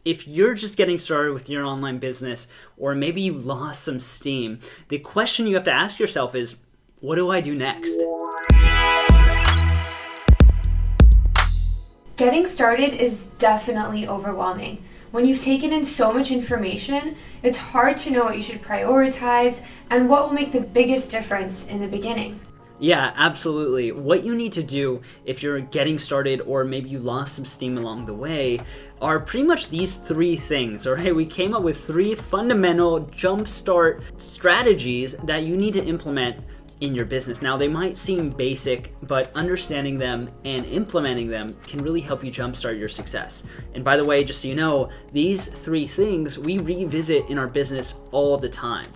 if you're just getting started with your online business, or maybe you lost some steam, the question you have to ask yourself is, what do I do next? Getting started is definitely overwhelming. When you've taken in so much information, it's hard to know what you should prioritize and what will make the biggest difference in the beginning. Yeah, absolutely. What you need to do if you're getting started, or maybe you lost some steam along the way, are pretty much these three things, all right? We came up with three fundamental jumpstart strategies that you need to implement in your business. Now, they might seem basic, but understanding them and implementing them can really help you jumpstart your success. And by the way, just so you know, these three things we revisit in our business all the time.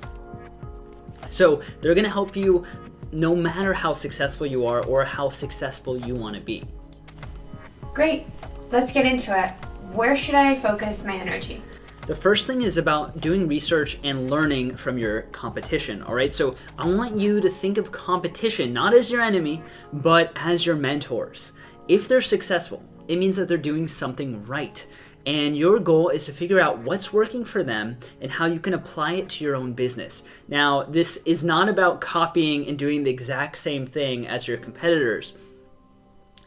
So they're gonna help you no matter how successful you are or how successful you want to be. Great, let's get into it. Where should I focus my energy? The first thing is about doing research and learning from your competition, all right? So I want you to think of competition not as your enemy, but as your mentors. If they're successful, it means that they're doing something right. And your goal is to figure out what's working for them and how you can apply it to your own business. Now, this is not about copying and doing the exact same thing as your competitors,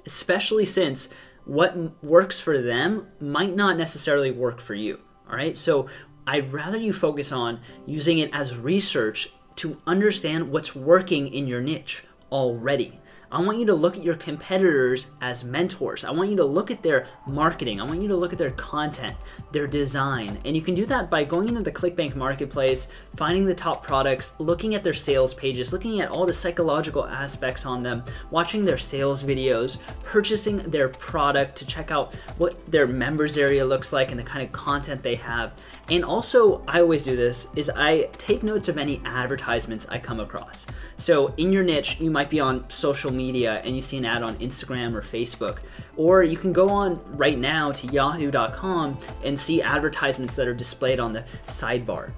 especially since what works for them might not necessarily work for you. All right, so I'd rather you focus on using it as research to understand what's working in your niche already. I want you to look at your competitors as mentors. I want you to look at their marketing. I want you to look at their content, their design. And you can do that by going into the ClickBank marketplace, finding the top products, looking at their sales pages, looking at all the psychological aspects on them, watching their sales videos, purchasing their product to check out what their members area looks like and the kind of content they have. And also, I always do this, is I take notes of any advertisements I come across. So in your niche, you might be on social media and you see an ad on Instagram or Facebook, or you can go on right now to yahoo.com and see advertisements that are displayed on the sidebar.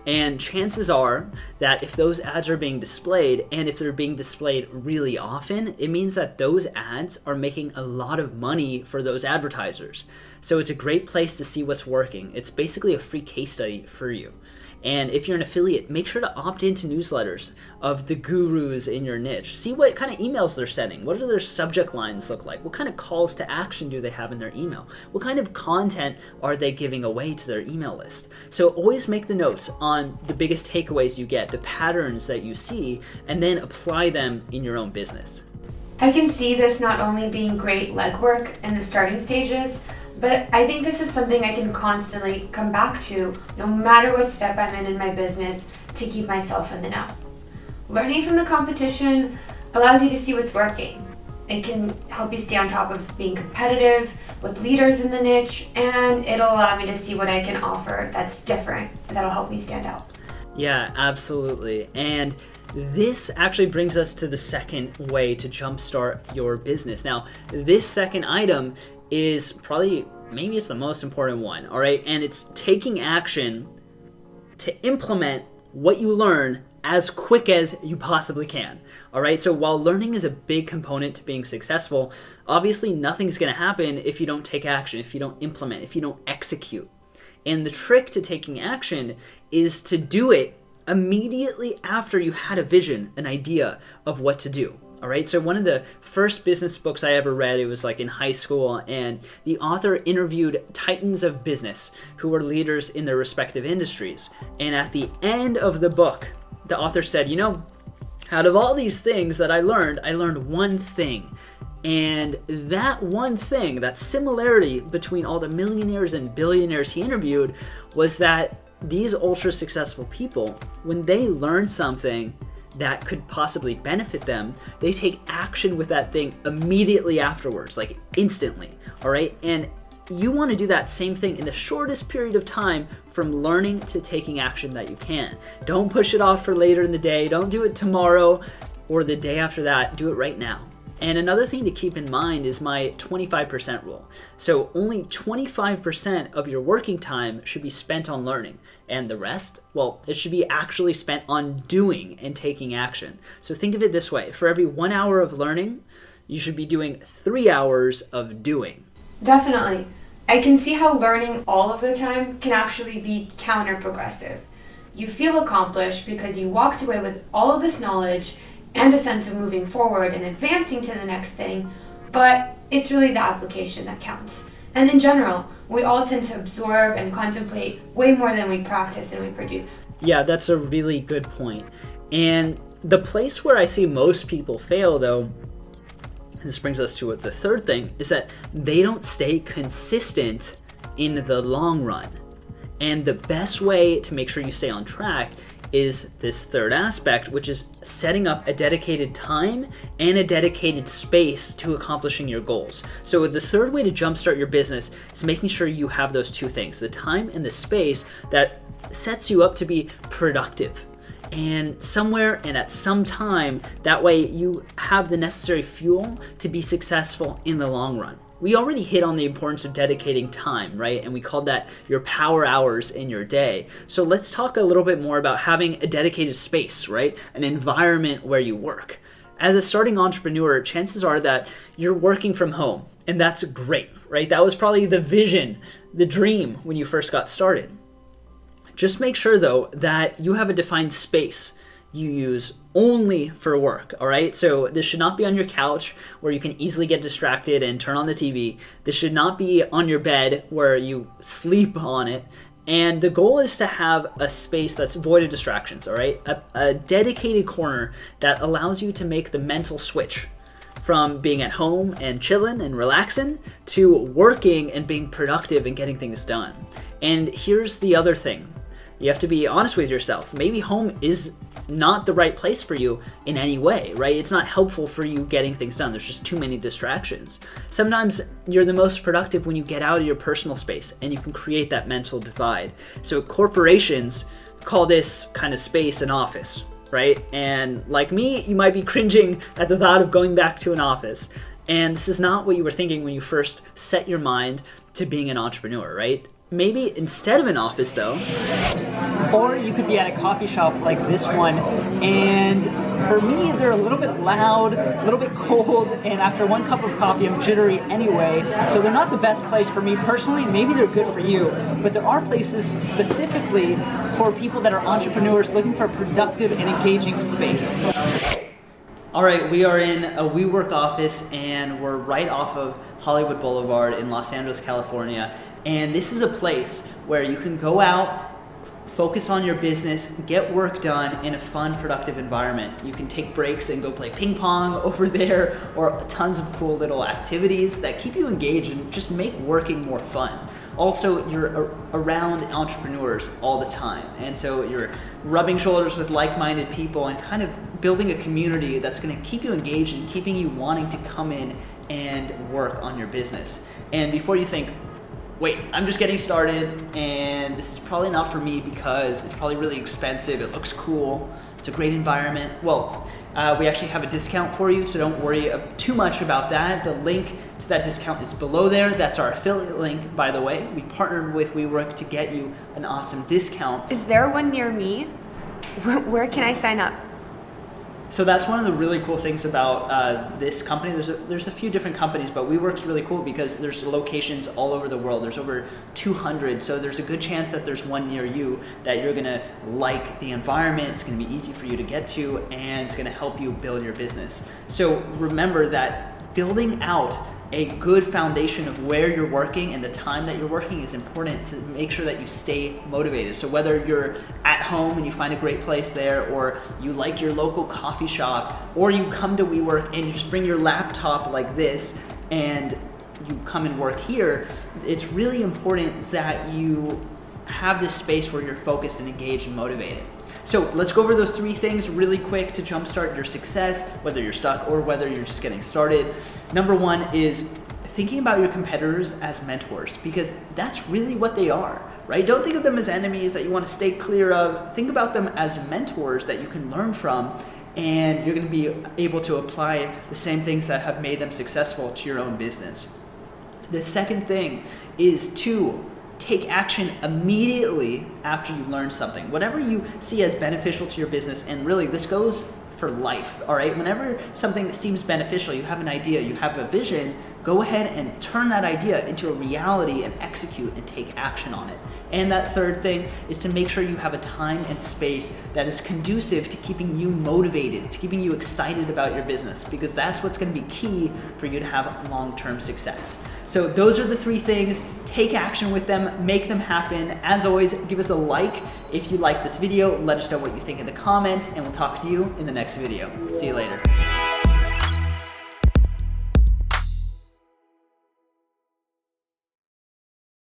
And chances are that if those ads are being displayed, and if they're being displayed really often, it means that those ads are making a lot of money for those advertisers. So it's a great place to see what's working. It's basically a free case study for you. And if you're an affiliate, make sure to opt into newsletters of the gurus in your niche. See what kind of emails they're sending. What do their subject lines look like? What kind of calls to action do they have in their email? What kind of content are they giving away to their email list? So always make the notes on the biggest takeaways you get, the patterns that you see, and then apply them in your own business. I can see this not only being great legwork in the starting stages, but I think this is something I can constantly come back to no matter what step I'm in my business to keep myself in the know. Learning from the competition allows you to see what's working. It can help you stay on top of being competitive with leaders in the niche, and it'll allow me to see what I can offer that's different, that'll help me stand out. Yeah, absolutely. And this actually brings us to the second way to jumpstart your business. Now, this second item is probably, maybe it's the most important one, all right? And it's taking action to implement what you learn as quick as you possibly can, all right? So while learning is a big component to being successful, obviously nothing's gonna happen if you don't take action, if you don't implement, if you don't execute. And the trick to taking action is to do it immediately after you had a vision, an idea of what to do. All right, so one of the first business books I ever read, it was like in high school, and the author interviewed titans of business who were leaders in their respective industries. And at the end of the book, the author said, you know, out of all these things that I learned one thing. And that one thing, that similarity between all the millionaires and billionaires he interviewed, was that these ultra successful people, when they learn something that could possibly benefit them, they take action with that thing immediately afterwards, like instantly, all right? And you want to do that same thing in the shortest period of time from learning to taking action that you can. Don't push it off for later in the day. Don't do it tomorrow or the day after that. Do it right now. And another thing to keep in mind is my 25% rule. So only 25% of your working time should be spent on learning. And the rest, well, it should be actually spent on doing and taking action. So think of it this way. For every 1 hour of learning, you should be doing 3 hours of doing. Definitely. I can see how learning all of the time can actually be counter-progressive. You feel accomplished because you walked away with all of this knowledge and a sense of moving forward and advancing to the next thing, but it's really the application that counts. And in general, we all tend to absorb and contemplate way more than we practice and we produce. Yeah, that's a really good point. And the place where I see most people fail, though, and this brings us to the third thing, is that they don't stay consistent in the long run. And the best way to make sure you stay on track is this third aspect, which is setting up a dedicated time and a dedicated space to accomplishing your goals. So the third way to jumpstart your business is making sure you have those two things, the time and the space that sets you up to be productive. And somewhere and at some time, that way you have the necessary fuel to be successful in the long run. We already hit on the importance of dedicating time, right? And we called that your power hours in your day. So let's talk a little bit more about having a dedicated space, right? An environment where you work. As a starting entrepreneur, chances are that you're working from home, and that's great, right? That was probably the vision, the dream when you first got started. Just make sure, though, that you have a defined space you use only for work, all right? So this should not be on your couch where you can easily get distracted and turn on the TV. This should not be on your bed where you sleep on it. And the goal is to have a space that's void of distractions, all right? A dedicated corner that allows you to make the mental switch from being at home and chilling and relaxing to working and being productive and getting things done. And here's the other thing. You have to be honest with yourself. Maybe home is not the right place for you in any way, right? It's not helpful for you getting things done. There's just too many distractions. Sometimes you're the most productive when you get out of your personal space and you can create that mental divide. So corporations call this kind of space an office, right? And like me, you might be cringing at the thought of going back to an office. And this is not what you were thinking when you first set your mind to being an entrepreneur, right? Maybe instead of an office, though, or you could be at a coffee shop like this one, and for me, they're a little bit loud, a little bit cold, and after one cup of coffee, I'm jittery anyway, so they're not the best place for me personally. Maybe they're good for you, but there are places specifically for people that are entrepreneurs looking for a productive and engaging space. All right, we are in a WeWork office, and we're right off of Hollywood Boulevard in Los Angeles, California. And this is a place where you can go out, focus on your business, get work done in a fun, productive environment. You can take breaks and go play ping pong over there, or tons of cool little activities that keep you engaged and just make working more fun. Also, you're around entrepreneurs all the time, and so you're rubbing shoulders with like-minded people and kind of building a community that's going to keep you engaged and keeping you wanting to come in and work on your business. And before you think, wait, I'm just getting started and this is probably not for me because it's probably really expensive, it looks cool, it's a great environment. Well, we actually have a discount for you, so don't worry too much about that. The link to that discount is below there. That's our affiliate link, by the way. We partnered with WeWork to get you an awesome discount. Is there one near me? Where can I sign up? So that's one of the really cool things about this company. There's a few different companies, but WeWork's really cool because there's locations all over the world. There's over 200, so there's a good chance that there's one near you that you're gonna like the environment. It's gonna be easy for you to get to, and it's gonna help you build your business. So remember that building out a good foundation of where you're working and the time that you're working is important to make sure that you stay motivated. So whether you're at home and you find a great place there, or you like your local coffee shop, or you come to WeWork and you just bring your laptop like this and you come and work here, it's really important that you have this space where you're focused and engaged and motivated. So let's go over those three things really quick to jumpstart your success, whether you're stuck or whether you're just getting started. Number one is thinking about your competitors as mentors, because that's really what they are, right? Don't think of them as enemies that you want to stay clear of. Think about them as mentors that you can learn from, and you're going to be able to apply the same things that have made them successful to your own business. The second thing is to take action immediately after you learn something. Whatever you see as beneficial to your business, and really this goes for life, all right? Whenever something seems beneficial, you have an idea, you have a vision, go ahead and turn that idea into a reality and execute and take action on it. And that third thing is to make sure you have a time and space that is conducive to keeping you motivated, to keeping you excited about your business, because that's what's going to be key for you to have long-term success. So those are the three things. Take action with them, make them happen. As always, give us a like if you like this video. Let us know what you think in the comments, and we'll talk to you in the next video. See you later.